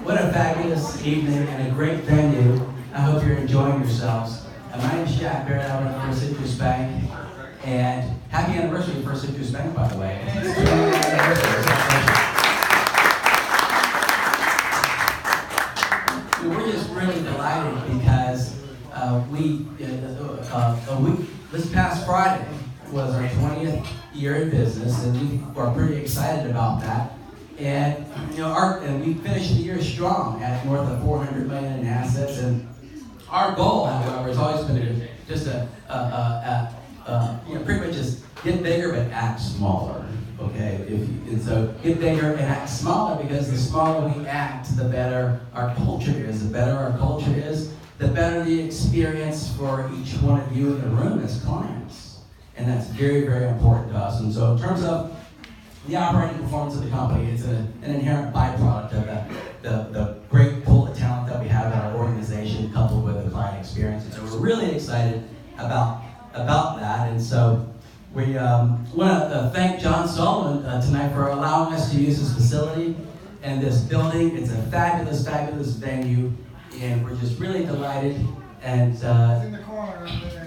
What a fabulous evening and a great venue. I hope you're enjoying yourselves. My name is Jack Barrett. I work for Citrus Bank. And happy anniversary for Citrus Bank, by the way. We're just really delighted because this past Friday was our 20th year in business, and we are pretty excited about that. And we finished the year strong at north of $400 million in assets. And our goal, however, has always been pretty much just get bigger but act smaller. Okay, so get bigger and act smaller, because the smaller we act, the better our culture is. The better our culture is, the better the experience for each one of you in the room as clients. And that's very, very important to us. And so in terms of the operating performance of the company, it's an inherent byproduct of the great pool of talent that we have in our organization, coupled with the client experience. And so we're really excited about that. And so we want to thank John Sullivan tonight for allowing us to use this facility and this building. It's a fabulous, fabulous venue, and we're just really delighted. And it's in the corner over there.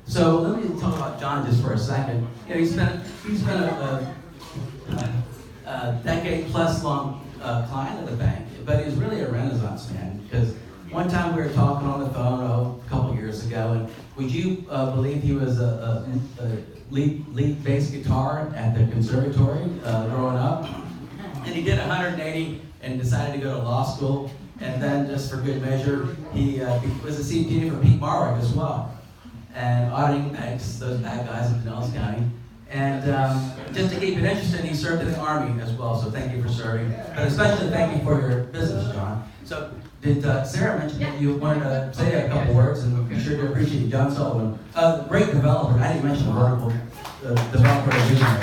So let me talk about John just for a second. He's been a decade-plus long client of the bank, but he's really a Renaissance man, because one time we were talking on the phone a couple years ago, and would you believe he was a lead bass guitar at the conservatory growing up? And he did 180 and decided to go to law school, and then just for good measure, he was a CPA for Pete Marwick as well, and auditing banks, those bad guys in Pinellas County. And just to keep it interesting, he served in the Army as well, so thank you for serving. But especially thank you for your business, John. So did Sarah mention that you wanted to say a couple words, and we sure do appreciate John Sullivan. Great developer. I didn't mention the vertical developer of visionary.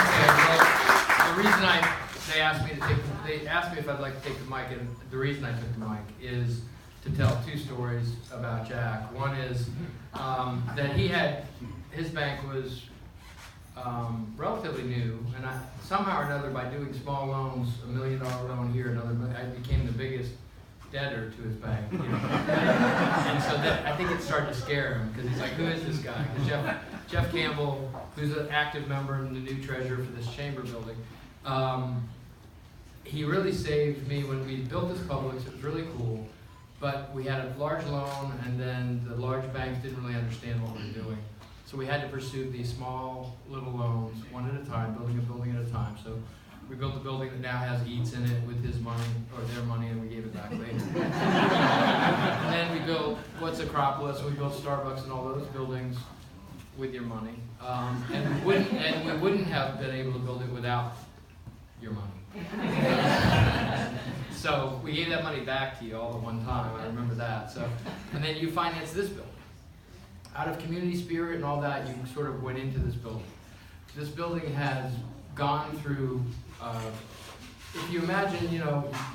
Okay, well, the reason they asked me if I'd like to take the mic, and the reason I took the mic is to tell two stories about Jack. One is that his bank was relatively new, and somehow or another, by doing small loans, $1 million loan here, I became the biggest debtor to his bank. And so I think it started to scare him, because he's like, who is this guy? Because Jeff Campbell, who's an active member and the new treasurer for this chamber building, he really saved me when we built this Publix. It was really cool, but we had a large loan, and then the large banks didn't really understand what we were doing. So we had to pursue these small little loans, one at a time, building a building at a time. So we built a building that now has Eats in it with his money, or their money, and we gave it back later. And then we built what's Acropolis, we built Starbucks and all those buildings with your money. And we wouldn't have been able to build it without your money. So we gave that money back to you all at one time, I remember that. And then you financed this building. Out of community spirit and all that, you sort of went into this building. This building has gone through, if you imagine,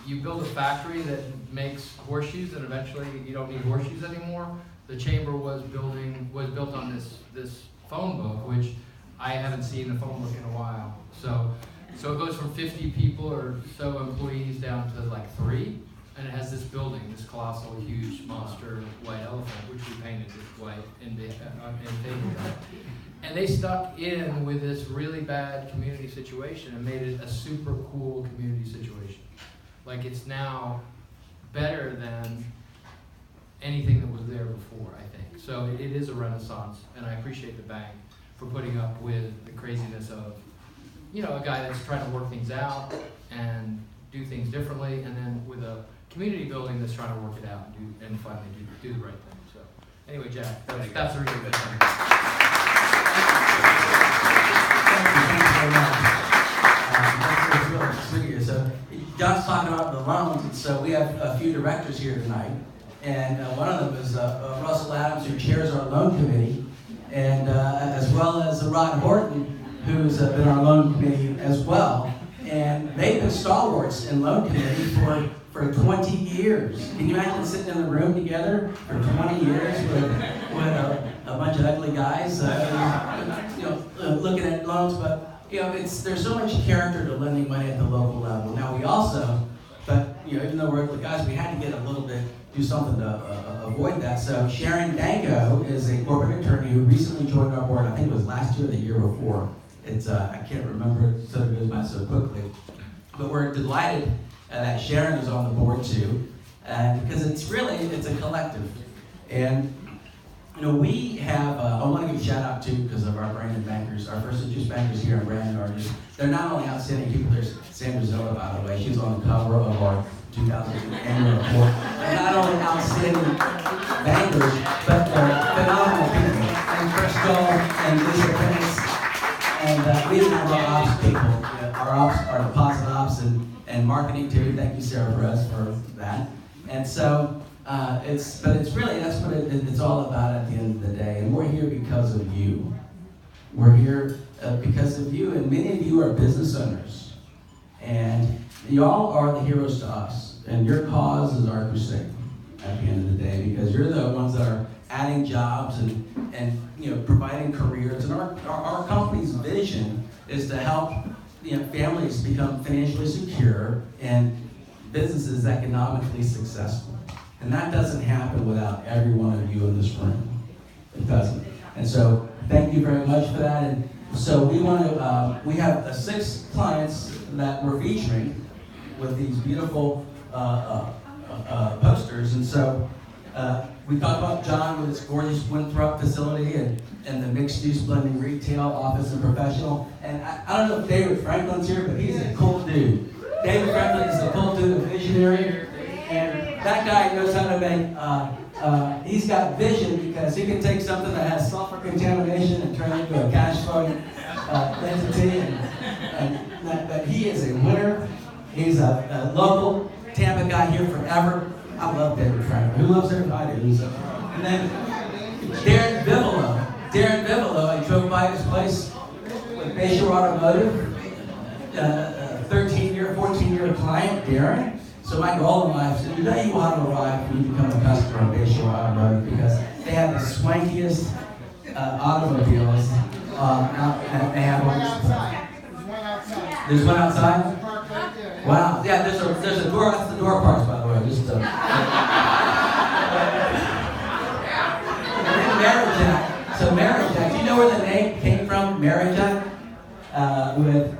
you build a factory that makes horseshoes, and eventually you don't need horseshoes anymore. The chamber was built on this phone book, which I haven't seen a phone book in a while. So it goes from 50 people or so employees down to like 3. And it has this building, this colossal, huge monster white elephant, which we painted this white in favor. And they stuck in with this really bad community situation and made it a super cool community situation. Like, it's now better than anything that was there before, I think. So it is a renaissance, and I appreciate the bank for putting up with the craziness of, a guy that's trying to work things out and do things differently, and then with a community building that's trying to work it out and finally do the right thing. So anyway, Jack, that's a really good thing. Thank you very much. That's really sweet. So John's talking about the loans, and so we have a few directors here tonight, and one of them is Russell Adams, who chairs our loan committee, and as well as Rod Horton, who's been our loan committee as well. And they've been stalwarts in loan committee for 20 years. Can you imagine sitting in the room together for 20 years with ugly guys, looking at loans, but there's so much character to lending money at the local level. Now we also, but even though we're ugly guys, we had to get a little bit, do something to avoid that. So Sharon Danko is a corporate attorney who recently joined our board. I think it was last year or the year before. It's I can't remember, it sort of goes by so quickly. But we're delighted that Sharon is on the board too, because it's a collective. And we have, I want to give a shout out too, because of our Brandon bankers, our First Interest bankers here in Brandon are just, they're not only outstanding people, there's Sandra Zola, by the way, she's on the cover of our 2000 annual report. They're not only outstanding bankers, but they're phenomenal people. And Crystal and Lisa Pence, and we have our ops people, our ops, our deposit ops and marketing too. Thank you, Sarah Perez, for that. And so, it's really, that's what it's all about at the end of the day. And we're here because of you. We're here because of you, and many of you are business owners. And y'all are the heroes to us. And your cause is our crusade at the end of the day, because you're the ones that are adding jobs and providing careers. And our company's vision is to help families become financially secure and businesses economically successful. And that doesn't happen without every one of you in this room. It doesn't. And so, thank you very much for that. And so we have 6 clients that we're featuring with these beautiful posters. And so, we talked about John with his gorgeous Winthrop facility and the mixed-use blending retail, office, and professional. And I don't know if David Franklin's here, but he's a cool dude. David Franklin is a cool dude, a visionary. And that guy knows how to make, he's got vision, because he can take something that has sulfur contamination and turn it into a cash flowing entity. But he is a winner. He's a local Tampa guy here forever. I love David Franklin. Who loves everybody? And then Darren Vivolo, I drove by his place with Bayshore Automotive, 14-year client, Darren. So my goal in life is, you want to arrive when you become a customer of Bayshore Automotive, because they have the swankiest automobiles that they have on display. There's one outside? Wow. Yeah, there's a door. That's the door parts, by the way. Just Marijack. So Marijack, do you know where the name came from? Marijack, with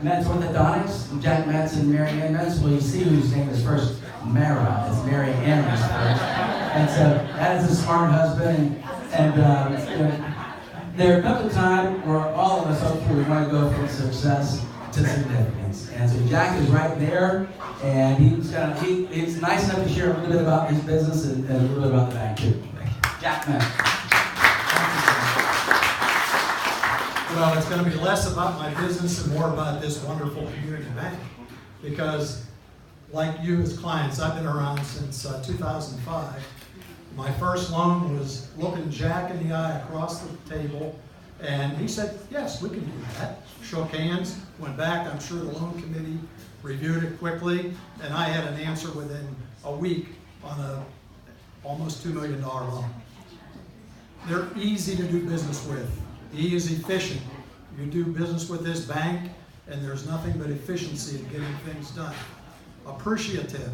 Metz Orthodontics, Jack Metz and Mary Ann Metz. Well, you see whose name is first. Mara. It's Mary Ann Metz first. And so that is a smart husband. And there comes a time where all of us hopefully want to go from success to significance. And so Jack is right there, and he's nice enough to share a little bit about his business and a little bit about the bank too. Jack Metz. Well, it's going to be less about my business and more about this wonderful community bank, because like you as clients, I've been around since 2005. My first loan was looking Jack in the eye across the table, and he said, yes, we can do that. Shook hands, went back. I'm sure the loan committee reviewed it quickly, and I had an answer within a week on a almost $2 million loan. They're easy to do business with. He is efficient. You do business with this bank, and there's nothing but efficiency in getting things done. Appreciative.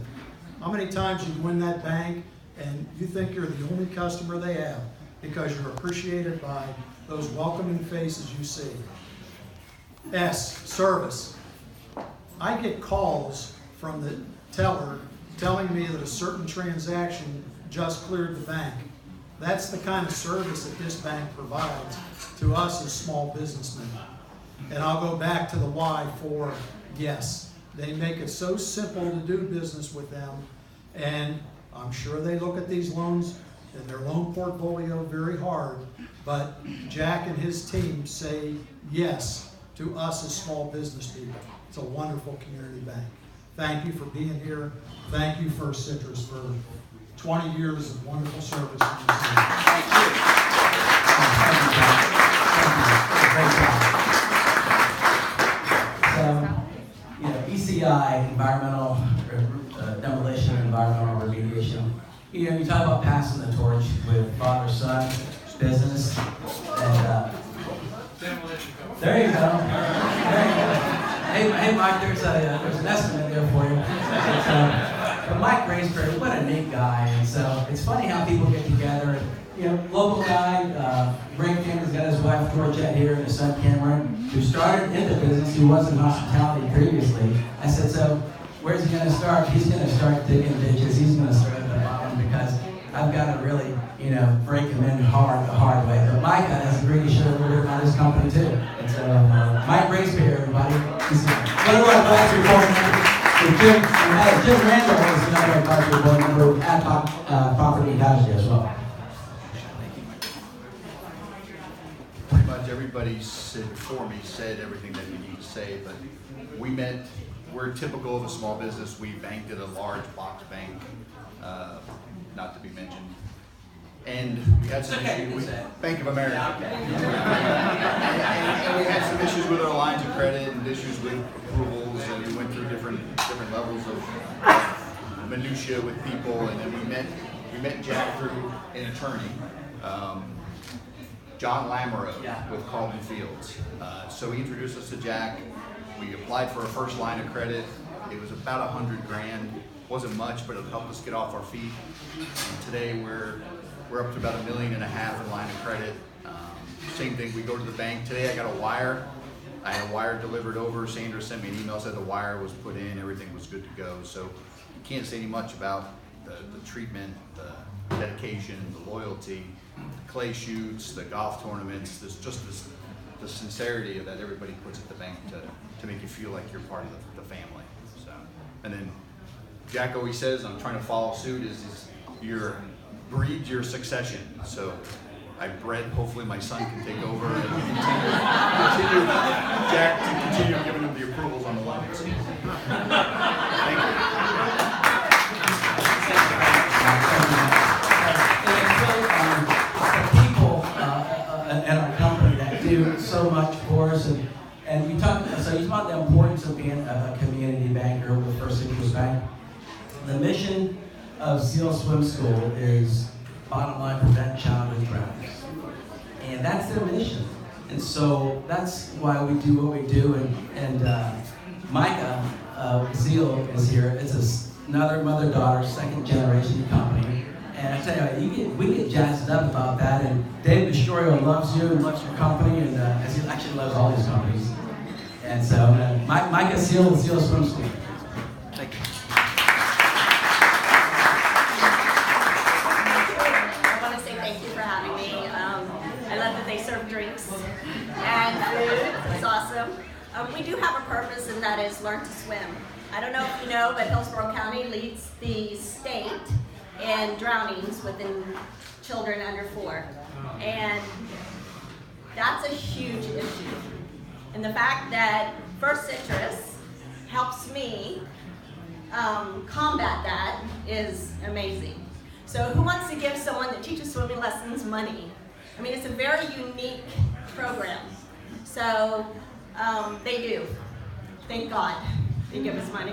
How many times you win that bank and you think you're the only customer they have because you're appreciated by those welcoming faces you see. S, service. I get calls from the teller telling me that a certain transaction just cleared the bank. That's the kind of service that this bank provides to us as small businessmen. And I'll go back to the why for yes. They make it so simple to do business with them, and I'm sure they look at these loans and their loan portfolio very hard, but Jack and his team say yes to us as small business people. It's a wonderful community bank. Thank you for being here. Thank you, First Citrus, for 20 years of wonderful service. Thank you. Great job. So, ECI, environmental demolition, environmental remediation. You talk about passing the torch with father, son. business. And there you go. Hey, Mike, there's an estimate there for you. But Mike Graysbury, what a neat guy. And so it's funny how people get together. And, you know, local guy, Ray Cameron's got his wife Georgette here and his son Cameron, who started in the business, who was in hospitality previously. I said, so where's he going to start? He's going to start digging ditches. He's going to start at the bottom because I've got to really, you know, break him in the hard way. But Mike has agreed to share a little bit about his company too. And so, Mike Graysbury, everybody. He's one of our advisory board members. Jim Randall is another advisory board member at Property and Casualty as well. Pretty much everybody said before me said everything that we need to say, but we're typical of a small business. We banked at a large box bank, not to be mentioned. And we had some issues with Bank of America. and we had some issues with our lines of credit and issues with approvals, and we went through different levels of minutia with people, and then we met Jack through an attorney. John Lamoureux with Carlton Fields. So he introduced us to Jack. We applied for our first line of credit. It was about $100,000. Wasn't much, but it helped us get off our feet. And today we're up to about $1.5 million in line of credit. Same thing, we go to the bank. Today I got a wire. I had a wire delivered over. Sandra sent me an email, said the wire was put in, everything was good to go. So you can't say any much about the treatment, the dedication, the loyalty, the clay shoots, the golf tournaments, the sincerity that everybody puts at the bank to make you feel like you're part of the family. So, and then Jack always says, I'm trying to follow suit, is your breed your succession. So I bred, hopefully my son can take over and continue Jack to continue giving him the approvals on the loans. Thank you. And our company that do so much for us, and you talk about the importance of being a community banker with First Citrus Bank. The mission of SEAL Swim School is bottom line prevent childhood drownings, and that's their mission. And so that's why we do what we do. And Micah Zeal is here. It's another mother-daughter, second generation company. And I tell you, we get jazzed up about that. And Dave Mistorio loves you and loves your company, and as he actually loves all his companies. And so, Micah Zeal with Zeal Swim School. Thank you. I want to say thank you for having me. I love that they serve drinks and food. It's awesome. We do have a purpose, and that is learn to swim. I don't know if you know, but Hillsborough County leads the state in drownings within children under 4. And that's a huge issue. And the fact that First Citrus helps me combat that is amazing. So who wants to give someone that teaches swimming lessons money? I mean, it's a very unique program. So they do. Thank God they give us money.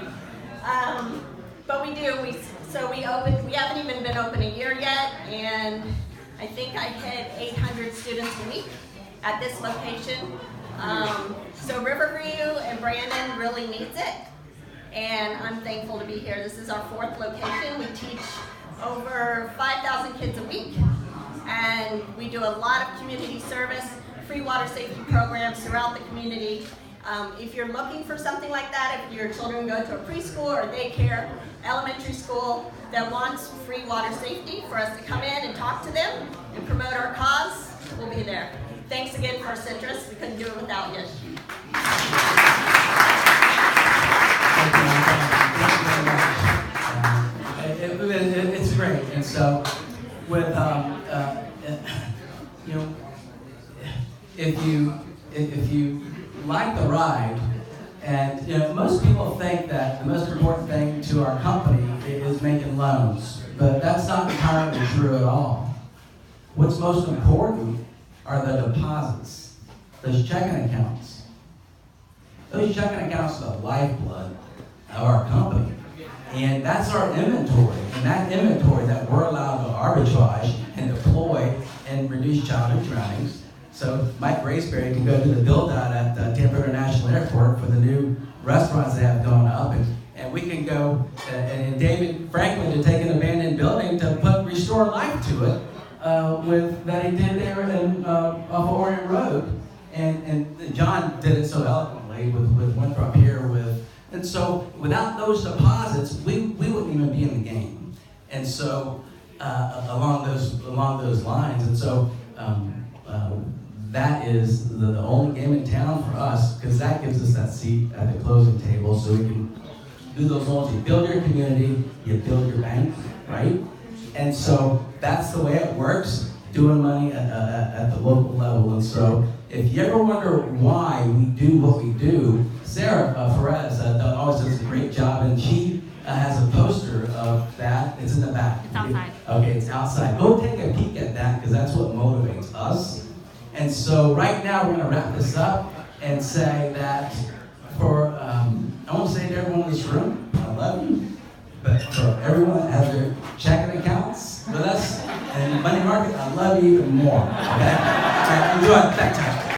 But we do. We haven't even been open a year yet, and I think I hit 800 students a week at this location. So Riverview and Brandon really needs it, and I'm thankful to be here. This is our 4th location. We teach over 5,000 kids a week, and we do a lot of community service, free water safety programs throughout the community. If you're looking for something like that, if your children go to a preschool or daycare, elementary school that wants free water safety, for us to come in and talk to them and promote our cause, we'll be there. Thanks again for Citrus. We couldn't do it without you. It's great. And so, with you know, if you like the ride, and you know, most people think that the most important thing to our company is making loans, but that's not entirely true at all. What's most important are the deposits, those checking accounts. Those checking accounts are the lifeblood of our company, and that's our inventory. And that inventory that we're allowed to arbitrage and deploy and reduce childhood drownings. So Mike Graceberry can go do the build out at Tampa International Airport for the new restaurants they have going up, and we can go and David Franklin to take an abandoned building to restore life to it with that he did there off of Orient Road, and John did it so eloquently with Winthrop here and so without those deposits we wouldn't even be in the game, and so along those lines, and so. That is the only game in town for us, because that gives us that seat at the closing table, so we can do those loans. You build your community, you build your bank, right? And so that's the way it works, doing money at the local level. And so if you ever wonder why we do what we do, Sarah Perez always does a great job, and she has a poster of that. It's in the back. It's outside. Okay, it's outside. Go take a peek at that, because that's what motivates us. And so right now we're going to wrap this up and say that for, I want to say to everyone in this room, I love you. But for everyone that has their checking accounts with us and money market, I love you even more. Okay? All right, enjoy. Thanks.